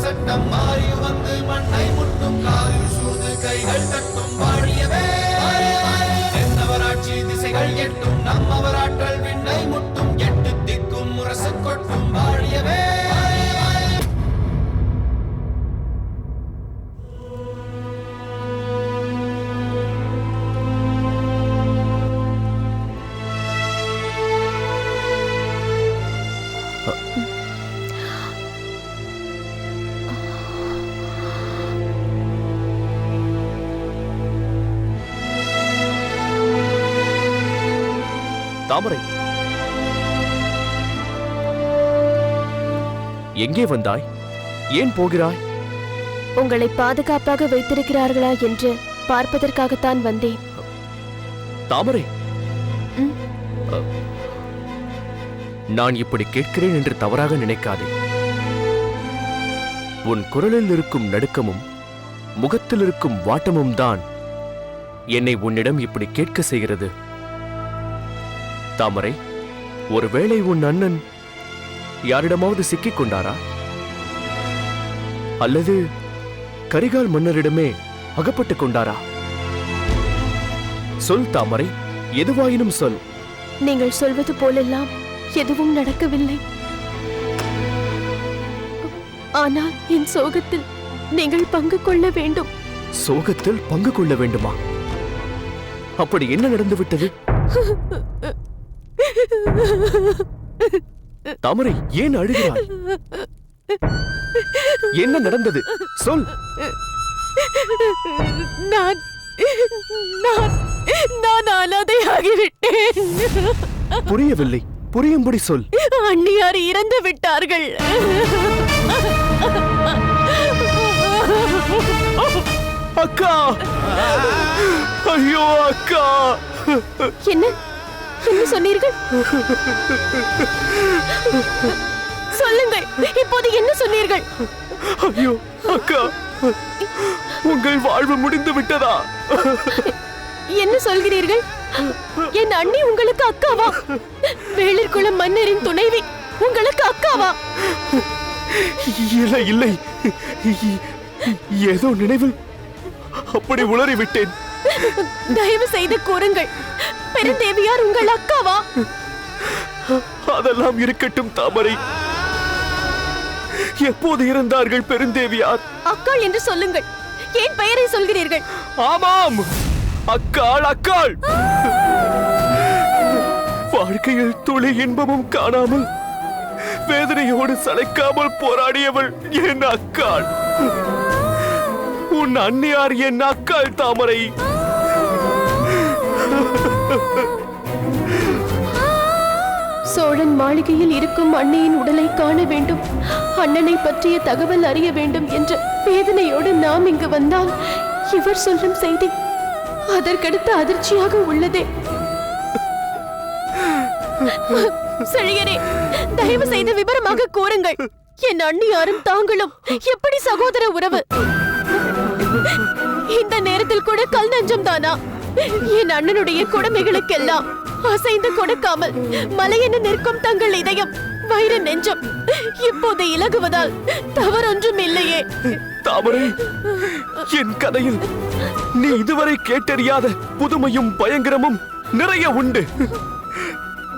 சட்டம் மாறி வந்து மண்ணை முட்டும் காலில் சூழ்ந்து கைகள் தட்டும் வாழியவே தென்னவராட்சி திசைகள் எட்டும் நம்மவராற்றல் விண்ணை முட்டும் எட்டு திக்கும் முரசு கொட்டும் வாழியவே. தாமரை, எங்கே வந்தாய்? ஏன் போகிறாய்? உங்களை பாதுகாப்பாக வைத்திருக்கிறார்களா என்று பார்ப்பதற்காகத்தான் வந்தேன். தாமரை, நான் இப்படி கேட்கிறேன் என்று தவறாக நினைக்காதே. உன் குரலில் இருக்கும் நடுக்கமும் முகத்தில் இருக்கும் வாட்டமும் தான் என்னை உன்னிடம் இப்படி கேட்க செய்கிறது. தாமரை, ஒருவேளை உன் அண்ணன் யாரிடமாவது சிக்கிக் கொண்டாரா? அல்லது கரிகால் மன்னரிடமே அகப்பட்டுக் கொண்டாரா? சொல் தாமரை, எதுவாயினும் சொல். நீங்கள் சொல்வது போலெல்லாம் எதுவும் நடக்கவில்லை. ஆனால் என் சோகத்தில் நீங்கள் பங்கு கொள்ள வேண்டும். சோகத்தில் பங்கு கொள்ள வேண்டுமா? அப்படி என்ன நடந்துவிட்டது? தாமரை, ஏன் அழுகிறாய்? என்ன நடந்தது? சொல். நான் அனாதையாகிவிட்டேன். புரியவில்லை, புரியும்படி சொல். அண்ணியார் இறந்து விட்டார்கள். அக்கா! ஐயோ அக்கா! என்ன என்ன சொன்னீர்கள்? சொல்லுங்கள், இப்போது என்ன சொன்னீர்கள்? ஐயோ அக்கா, உங்கள் வாழ்வு முடிந்து விட்டதா? என்ன சொல்கிறீர்கள்? என் அண்ணி உங்களுக்கு அக்காவா? வேளிர்குளம் மன்னரின் துணைவி உங்களுக்கு அக்காவா? இல்லை இல்லை, ஏதோ நினைவில் அப்படி உளறிவிட்டேன். தயவு செய்து கூறுங்கள், பெருந்தேவியார் உங்கள் அக்காவா? அதெல்லாம் இருக்கட்டும் தாமரை. எப்போது இருந்தார்கள் பெருந்தேவியார்? அக்காள் என்று சொல்லுங்கள். ஏன் பெயரை சொல்கிறீர்கள்? ஆமாம், அக்காள் அக்காள். வாழ்க்கையில் துளி இன்பமும் காணாமல் வேதனையோடு சளைக்காமல் போராடியவள் என் அக்காள். உன் அண்ணியார் என் அக்காள் தாமரை. சோழன் மாளிகையில் இருக்கும் அன்னையின் உடலை காண வேண்டும், அண்ணனை பற்றிய தகவல் அறிய வேண்டும் என்ற வேதனையோடு நாம் இங்கு வந்தால் இவர் சொல்லும் செய்தி அதற்கடுத்து அதிர்ச்சியாக உள்ளதே. செழியரே, தயவு செய்து விவரமாக கூறுங்கள். என் அண்ணியாரும் தாங்களும் எப்படி சகோதர உறவு? இந்த நேரத்தில் கூட கல் நஞ்சம் தானா? என் அண்ணனுடைய குடமைகளுக்கெல்லாம் அசைந்து கொடுக்காமல் மலையென நிற்கும் தங்கள் இதயம், வைர நெஞ்சம் இப்போது இலகுவதால் தவறொன்றும் இல்லையே. தாமரை, என் கதையில் நீ இதுவரை கேட்டறியாத புதுமையும் பயங்கரமும் நிறைய உண்டு.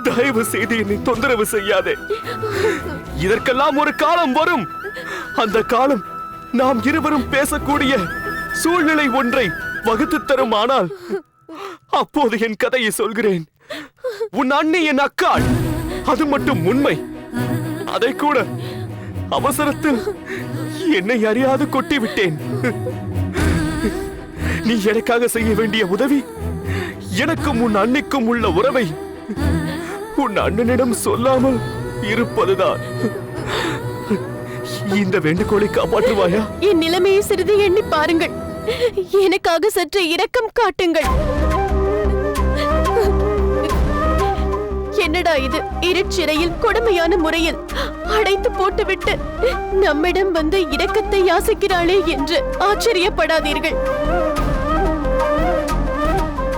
தயவு செய்து என்னை தொந்தரவு செய்யாதே. இதற்கெல்லாம் ஒரு காலம் வரும். அந்த காலம் நாம் இருவரும் பேசக்கூடிய சூழ்நிலை ஒன்றை வகுத்து தரும். ஆனால் அப்போது என் கதையை சொல்கிறேன். உன் அண்ணி என் அக்காள், அது மட்டும் உண்மை. அதை கூட அவசரத்தில் என்னை அறியாது கொட்டிவிட்டேன். நீ எனக்காக செய்ய வேண்டிய உதவி, எனக்கும் உன் அண்ணிக்கும் உள்ள உறவை உன் அண்ணனிடம் சொல்லாமல் இருப்பதுதான். இந்த வேண்டுகோளை காப்பாற்றுவாயா? என் நிலைமையை சிறிது எண்ணி பாருங்கள். எனக்காக சற்று இரக்கம் காட்டுங்கள். என்னடா இது, இருட்சிறையில் கொடுமையான முறையில் அடைத்து போட்டுவிட்டு நம்மிடம் வந்து இரக்கத்தை யாசிக்கிறாளே என்று ஆச்சரியப்படாதீர்கள்.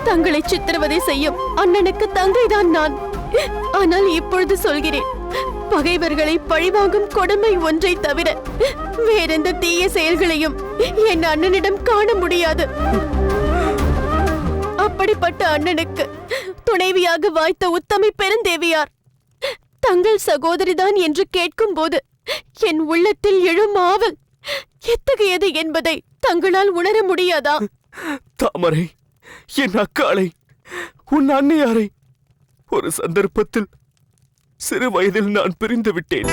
தங்களை சித்திரவதை செய்யும் அண்ணனுக்கு தங்கைதான் நான். ஆனால் இப்பொழுது சொல்கிறேன், பகைவர்களை பழிவாங்கும் கொடுமை ஒன்றை தவிர வேறெந்த தீய செயல்களையும் என் அண்ணனிடம் காண முடியாது. அப்படிப்பட்ட அண்ணனுக்கு துணைவியாக வாய்த்த உத்தமி பெருந்தேவியார் தங்கள் சகோதரிதான் என்று கேட்கும் போது என் உள்ளத்தில் எழும் ஆவல் எத்தகையது என்பதை தங்களால் உணர முடியாதா? தாமரை, என் அக்காளை, உன் அன்னையாரை ஒரு சந்தர்ப்பத்தில் சிறு வயதில் நான் பிரிந்து விட்டேன்.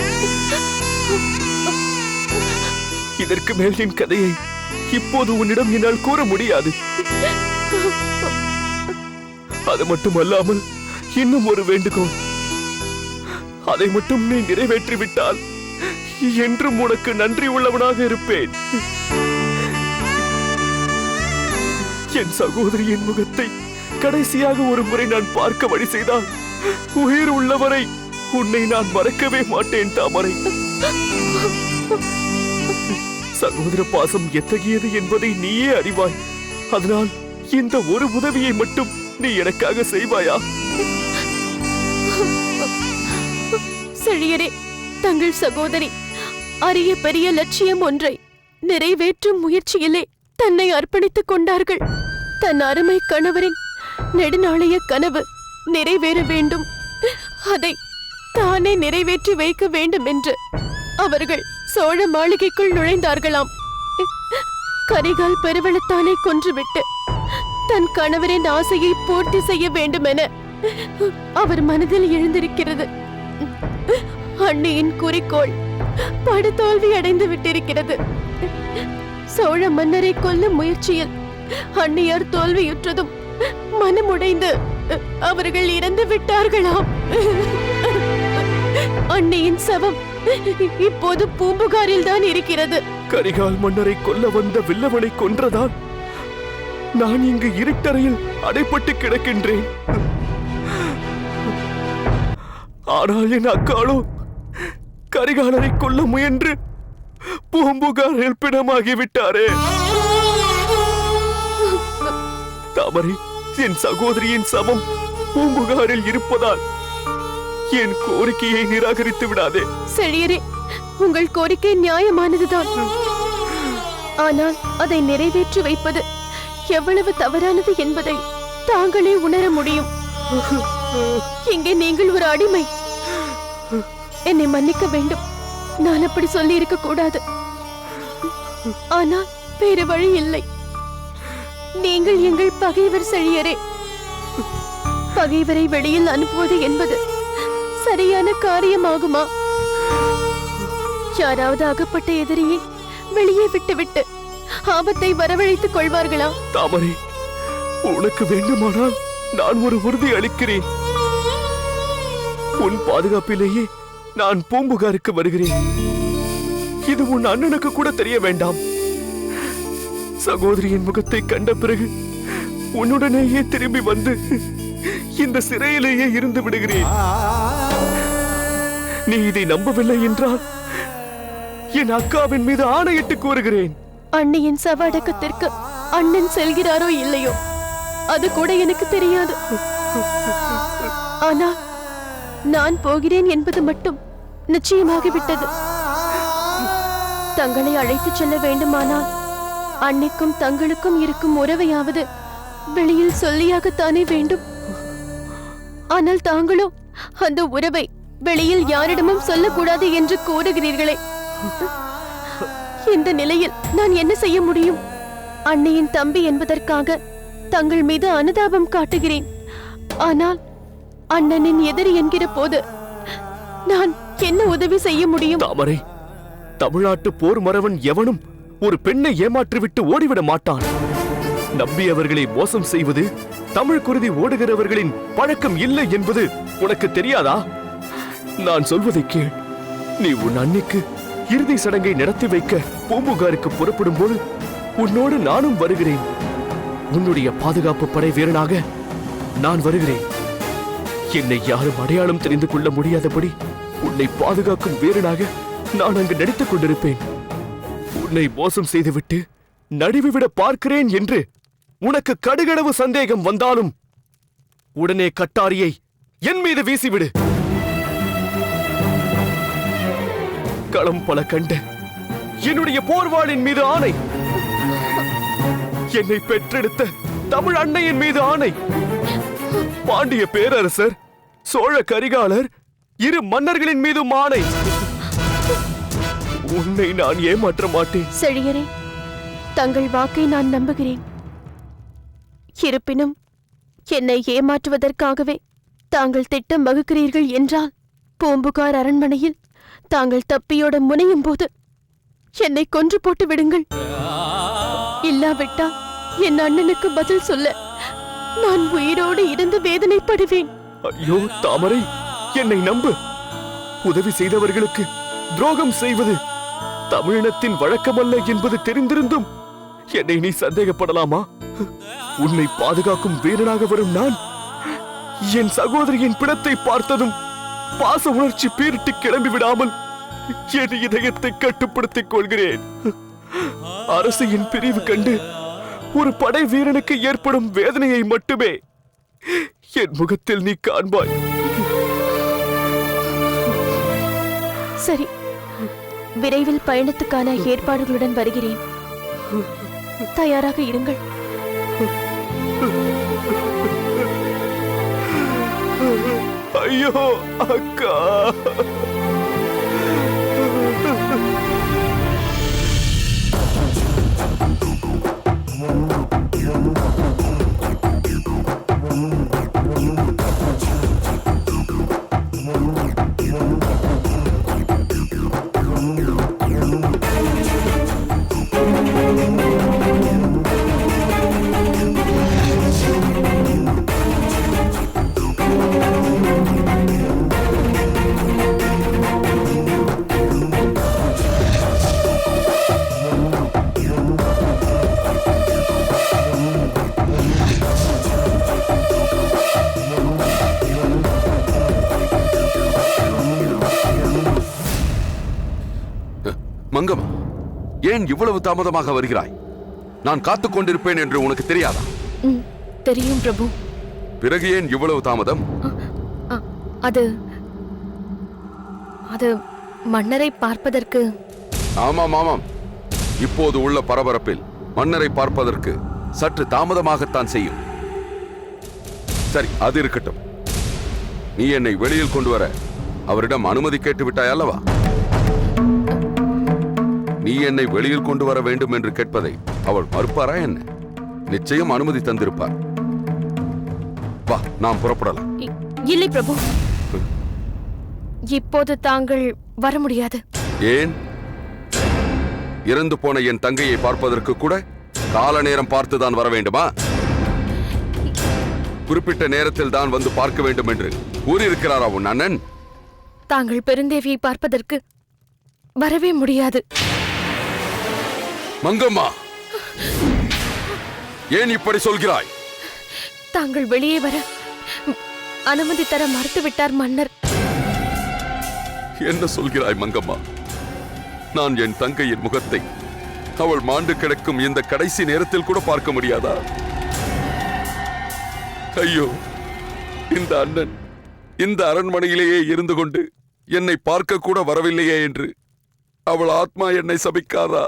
இதற்கு மேல் என் கதையை இப்போது உன்னிடம் என்னால் கூற முடியாது. அது மட்டுமல்லாமல் இன்னும் ஒரு வேண்டுகோள். அதை மட்டும் நீ நிறைவேற்றிவிட்டால் என்றும் உனக்கு நன்றி உள்ளவனாக இருப்பேன். என் சகோதரியின் முகத்தை கடைசியாக ஒரு முறை நான் பார்க்க வழி செய்தால் உயிர் உள்ளவரை உன்னை நான் மறக்கவே மாட்டேன் தாமரை. சகோதர பாசம் எத்தகையது என்பதை நீயே அறிவாய். அதனால் இந்த ஒரு உதவியை மட்டும் நீ எனக்காக செய்வாயா? செழியரே, தங்கள் சகோதரி அரிய பெரிய லட்சியம் ஒன்றை நிறைவேற்றும் முயற்சியிலே தன்னை அர்ப்பணித்துக் கொண்டார்கள். தன் அருமை கணவரின் நெடுநாளைய கனவு நிறைவேற வேண்டும், அதை தானே நிறைவேற்றி வைக்க வேண்டும் என்று அவர்கள் சோழ மாளிகைக்குள் நுழைந்தார்களாம். கரிகால் பெருவளத்தானை கொன்றுவிட்டு தன் கணவரின் ஆசையை பூர்த்தி செய்ய வேண்டும் என அவர் மனதில் எழுந்திருக்கிறது. அண்ணியின் குறிக்கோள் படுதோல்வி அடைந்து விட்டிருக்கிறது. சோழ மன்னரை கொல்லும் முயற்சியில் அண்ணியார் தோல்வியுற்றதும் மனமுடைந்து அவர்கள் இறந்து விட்டார்களாம். அண்ணியின் சவம் இப்போது பூம்புகாரில் தான் இருக்கிறது. கரிகால் மன்னரை கொல்ல வந்த வில்லவனை கொன்றதால் நான் இங்கு இருட்டறையில் அடைப்பட்டு கிடக்கின்றேன். ஆனால் என் அக்காளோ கரிகாலரை கொல்ல முயன்று பூம்புகாரில் பிணமாகிவிட்டாரே. தாமரை, என் சகோதரியின் சமம் பூம்புகாரில் இருப்பதால் என் கோரிக்கையை நிராகரித்து விடாதே. செழியரே, உங்கள் கோரிக்கை நியாயமானதுதான். ஆனால் அதை நிறைவேற்றி வைப்பது எவ்வளவு தவறானது என்பதை தாங்களே உணர முடியும். இங்கே நீங்கள் ஒரு அடிமை. என்னை மன்னிக்க வேண்டும், நான் அப்படி சொல்லி இருக்க கூடாது. ஆனால் வேறு வழி இல்லை. நீங்கள் எங்கள் பகைவர் செழியரே. பகைவரை வெளியில் அனுப்புவது என்பது சரியான காரியமாகுமா? யாராவது அகப்பட்ட எதிரியை வெளியே விட்டுவிட்டு ஆபத்தை வரவழைத்துக் கொள்வார்களா? தாமரை, உனக்கு வேண்டுமானால் நான் ஒரு உறுதி அளிக்கிறேன். உன் பாதுகாப்பிலேயே நான் பூம்புகாருக்கு வருகிறேன். இது உன் அண்ணனுக்கு கூட தெரிய வேண்டாம். சகோதரியின் முகத்தை கண்ட பிறகு உன்னுடனேயே திரும்பி வந்து இந்த சிறையிலேயே இருந்து விடுகிறேன். நீ இதை நம்பவில்லை என்றால் என் அக்காவின் மீது ஆணையிட்டு கூறுகிறேன். அண்ணியின் சவ அடக்கத்திற்கு அண்ணன் செல்கிறாரோ இல்லையோ அது கூட எனக்கு தெரியாது. ஆனால் நான் போகிறேன் என்பது மட்டும் நிச்சயமாகிவிட்டது. தங்களை அழைத்துச் செல்ல வேண்டுமானால் அன்னைக்கும் தங்களுக்கும் இருக்கும் உறவையாவது வெளியில் சொல்லியாகத்தானே வேண்டும். ஆனால் தாங்களோ அந்த உறவை வெளியில் யாரிடமும் சொல்லக்கூடாது என்று கூறுகிறீர்களே. இந்த நிலையில் நான் என்ன செய்ய முடியும்? அன்னையின் தம்பி என்பதற்காக தங்கள் மீது அனுதாபம் காட்டுகிறேன். ஆனால் அண்ணனின் எதிரி என்கிற போது நான் என்ன உதவி செய்ய முடியும்? தாமரை, தமிழ்நாட்டு போர் மறவன் எவனும் ஒரு பெண்ணை ஏமாற்றிவிட்டு ஓடிவிட மாட்டான். நம்பியவர்களை மோசம் செய்வது தமிழ் குருதி ஓடுகிறவர்களின் பழக்கம் இல்லை என்பது உனக்கு தெரியாதா? நான் சொல்வதை கேள். நீ உன் அன்னைக்கு இறுதி சடங்கை நடத்தி வைக்க பூம்புகாருக்கு புறப்படும் போது உன்னோடு நானும் வருகிறேன். உன்னுடைய பாதுகாப்பு படை வீரனாக நான் வருகிறேன். என்னை யாரும் அடையாளம் தெரிந்து கொள்ள முடியாதபடி உன்னை பாதுகாக்கும் வீரனாக நான் அங்கு நடித்துக் கொண்டிருப்பேன். உன்னை மோசம் செய்துவிட்டு நடுவிவிட பார்க்கிறேன் என்று உனக்கு கடுகளவு சந்தேகம் வந்தாலும் உடனே கட்டாரியை என் மீது வீசிவிடு. களம் பல கண்ட என்னுடைய போர்வாளின் மீது ஆணை, என்னை பெற்றெடுத்த தமிழ் அன்னையின் மீது ஆணை, பாண்டிய பேரரசர், சோழ கரிகாலர், இரு மன்னர்களின் மீதும் ஆணை, உன்னை நான் ஏமாற்ற மாட்டேன். செழியரே, தங்கள் வாக்கை நான் நம்புகிறேன். இருப்பினும் என்னை ஏமாற்றுவதற்காகவே தாங்கள் திட்டம் வகுக்கிறீர்கள் என்றால், பூம்புகார் அரண்மனையில் தாங்கள் தப்பியோட முனையும் போது என்னை கொன்று போட்டு விடுங்கள். இல்லாவிட்டால் என் அண்ணனுக்கு பதில் சொல்ல நான் உயிரோடு இருந்து வேதனைப்படுவேன். ஐயோ தாமரை, என்னை நம்பு. உதவி செய்தவர்களுக்கு துரோகம் செய்வது தமிழினத்தின் வழக்கமல்ல என்பது தெரிந்திருந்தும் என்னை நீ சந்தேகப்படலாமா? உன்னை பாதுகாக்கும் வீரனாக வரும் நான் என் சகோதரியின் பிணத்தை பார்த்ததும் பாச உணர்ச்சி பீரிட்டு கிளம்பி விடாமல் என் இதயத்தை கட்டுப்படுத்திக் கொள்கிறேன். அரசியின் பிரிவு கண்டு ஒரு படை வீரனுக்கு ஏற்படும் வேதனையை மட்டுமே என் முகத்தில் நீ காண்பாய். சரி, விரைவில் பயணத்துக்கான ஏற்பாடுகளுடன் வருகிறேன். தயாராக இருங்கள். ஐயோ அக்கா, மங்கம்மா, ஏன் இவ்வளவு தாமதமாக வருகிறாய்? நான் காத்துக் கொண்டிருப்பேன் என்று உனக்கு தெரியாதா? தெரியும் பிரபு. பிறகு ஏன் இவ்வளவு தாமதம்? அது அது மன்னரை பார்ப்பதற்கு. ஆமாம் ஆமாம், இப்போது உள்ள பரபரப்பில் மன்னரை பார்ப்பதற்கு சற்று தாமதமாகத்தான் செய்யும். சரி, அது இருக்கட்டும். நீ என்னை வெளியில் கொண்டு வர அவரிடம் அனுமதி கேட்டு விட்டாய் அல்லவா? நீ என்னை வெளியில் கொண்டு வர வேண்டும் என்று கேட்பதை அவள் மறுப்பாரா என்ன? நிச்சயம் அனுமதி தந்திருப்பார். வா, நாம் புறப்படலாம். இல்லை பிரபு, இப்போது தாங்கள் வர முடியாது. ஏன்? இறந்து போன என் தங்கையை பார்ப்பதற்கு கூட கால நேரம் பார்த்துதான் வர வேண்டுமா? குறிப்பிட்ட நேரத்தில் தான் வந்து பார்க்க வேண்டும் என்று கூறியிருக்கிறாரா உன் அண்ணன்? தாங்கள் பெருந்தேவியை பார்ப்பதற்கு வரவே முடியாது. மங்கம்மா, ஏன் இப்படி சொல்கிறாய்? தாங்கள் வெளியே வர அனுமதி தர மறுத்துவிட்டார் மன்னர். என்ன சொல்கிறாய் மங்கம்மா? நான் என் தங்கையின் முகத்தை அவள் மாண்டு கிடக்கும் இந்த கடைசி நேரத்தில் கூட பார்க்க முடியாதா? ஐயோ, இந்த அண்ணன் இந்த அரண்மனையிலேயே இருந்து கொண்டு என்னை பார்க்க கூட வரவில்லையே என்று அவள் ஆத்மா என்னை சபிக்காதா?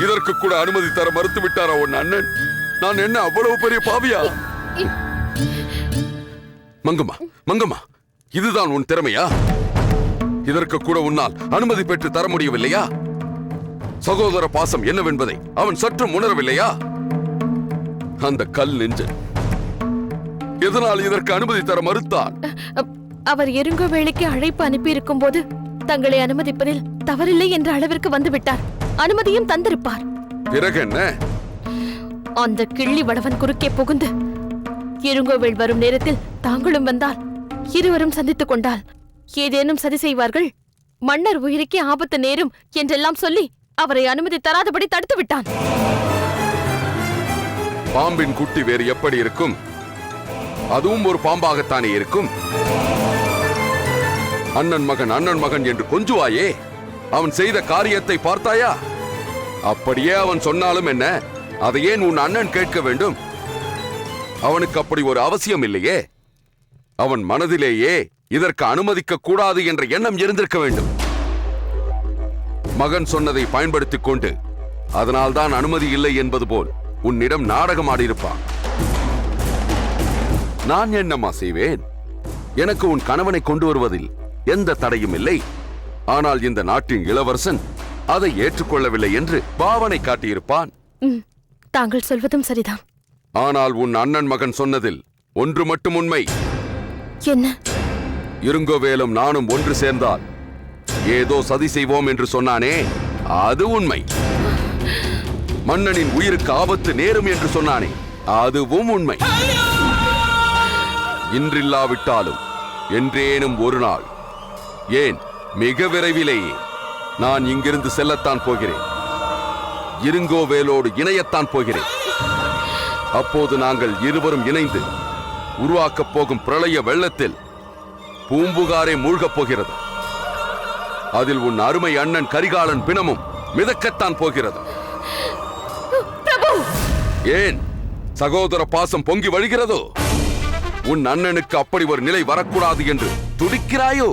இதற்கு கூட அனுமதி தர மறுத்து விட்டாரா உன் அண்ணன்? நான் என்ன அவ்வளவு பெரிய பாவியா? மங்கம்மா, மங்கம்மா, இதுதான் உன் திறமையா? இதற்கு கூட உன்னால் அனுமதி பெற்று தர முடியவில்லையா? சகோதர பாசம் என்னவென்பதை அவன் சற்றும் உணரவில்லையா? அந்த கல் நெஞ்சன் எதனால் இதற்கு அனுமதி தர மறுத்தான்? அவர் எருங்கோ வேளைக்கு அழைப்பு அனுப்பி இருக்கும் போது தங்களை அனுமதிப்பதில் தவறில்லை என்ற அளவிற்கு வந்து விட்டார். அனுமதியும் தந்திருப்பார். பிறகு என்ன? அந்த கிள்ளி வடவன் குறுக்கே புகுந்து இருங்கோவேள் வரும் நேரத்தில் தாங்களும் வந்தால், இருவரும் சந்தித்துக் கொண்டால் ஏதேனும் சதி செய்வார்கள், மன்னர் உயிருக்கே ஆபத்து நேரும் என்றெல்லாம் சொல்லி அவரை அனுமதி தராதபடி தடுத்து விட்டான். பாம்பின் குட்டி வேறு எப்படி இருக்கும்? அதுவும் ஒரு பாம்பாகத்தானே இருக்கும். அண்ணன் மகன் என்று கொஞ்சுவாயே, அவன் செய்த காரியத்தை பார்த்தாயா? அப்படியே அவன் சொன்னாலும் என்ன, அதை ஏன் உன் அண்ணன் கேட்க வேண்டும்? அவனுக்கு அப்படி ஒரு அவசியம் இல்லையே. அவன் மனதிலேயே இதற்கு அனுமதிக்க கூடாது என்ற எண்ணம் இருந்திருக்க வேண்டும். மகன் சொன்னதை பயன்படுத்திக் கொண்டு அதனால்தான் அனுமதி இல்லை என்பது போல் உன்னிடம் நாடகம் ஆடியிருப்பான். நான் என்னம்மா செய்வேன்? எனக்கு உன் கணவனை கொண்டு வருவதில் எந்த தடையும் இல்லை. ஆனால் இந்த நாட்டின் இளவரசன் அதை ஏற்றுக்கொள்ளவில்லை என்று பாவனை காட்டியிருப்பான். தாங்கள் சொல்வதும் சரிதான். ஆனால் உன் அண்ணன் மகன் சொன்னதில் ஒன்று மட்டும் உண்மை. என்ன? இருங்கோவேலும் நானும் ஒன்று சேர்ந்தால் ஏதோ சதி செய்வோம் என்று சொன்னானே, அது உண்மை. மன்னனின் உயிருக்கு ஆபத்து நேரும் என்று சொன்னானே, அதுவும் உண்மை. இன்றில்லாவிட்டாலும் என்றேனும் ஒரு நாள், ஏன் மிக விரைவிலேயே நான் இங்கிருந்து செல்லத்தான் போகிறேன். இருங்கோவேலோடு இணையத்தான் போகிறேன். அப்போது நாங்கள் இருவரும் இணைந்து உருவாக்கப் போகும் பிரளய வெள்ளத்தில் பூம்புகாரே மூழ்கப் போகிறது. அதில் உன் அருமை அண்ணன் கரிகாலன் பிணமும் மிதக்கத்தான் போகிறது. ஏன் சகோதர பாசம் பொங்கி வழிகிறதோ? உன் அண்ணனுக்கு அப்படி ஒரு நிலை வரக்கூடாது என்று துடிக்கிறாயோ?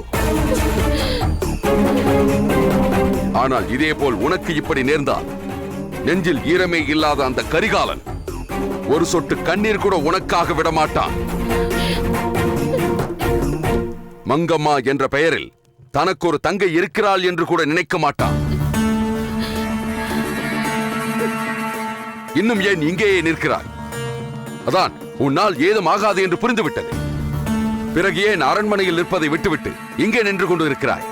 ஆனால் இதேபோல் உனக்கு இப்படி நேர்ந்தால் நெஞ்சில் ஈரமே இல்லாத அந்த கரிகாலன் ஒரு சொட்டு கண்ணீர் கூட உனக்காக விடமாட்டான். மங்கம்மா என்ற பெயரில் தனக்கு ஒரு தங்கை இருக்கிறாள் என்று கூட நினைக்க மாட்டான். இன்னும் ஏன் இங்கேயே நிற்கிறாய்? அதான் உன்னால் ஏதும் ஆகாது என்று புரிந்துவிட்டது. பிறகு ஏன் அரண்மனையில் நிற்பதை விட்டுவிட்டு இங்கே நின்று கொண்டு இருக்கிறாய்?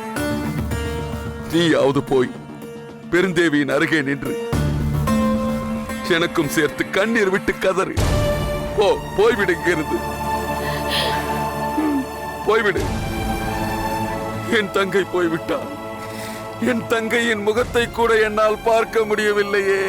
நீயாவது போய் பெருந்தேவியின் அருகே நின்று எனக்கும் சேர்த்து கண்ணீர் விட்டு கதறு. போய்விடு, இங்கிருந்து போய்விடு. என் தங்கை போய்விட்டாள். என் தங்கையின் முகத்தை கூட என்னால் பார்க்க முடியவில்லையே.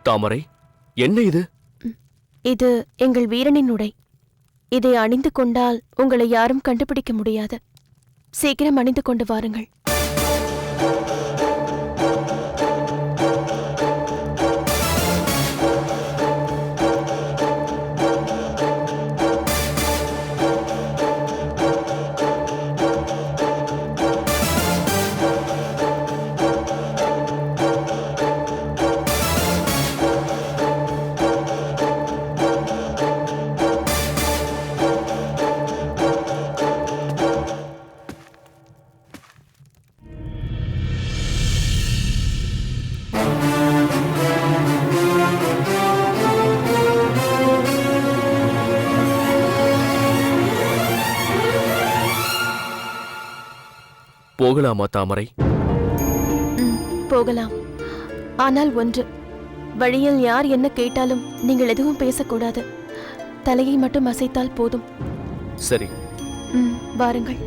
தாமரை, என்ன இது? இது எங்கள் வீரனின் உடை. இதை அணிந்து கொண்டால் உங்களை யாரும் கண்டுபிடிக்க முடியாது. சீக்கிரம் அணிந்து கொண்டு வாருங்கள். போகலாமா தாமரை? போகலாம். ஆனால் ஒன்று, வழியில் யார் என்ன கேட்டாலும் நீங்கள் எதுவும் பேசக்கூடாது. தலையை மட்டும் அசைத்தால் போதும். சரி. வாருங்கள்.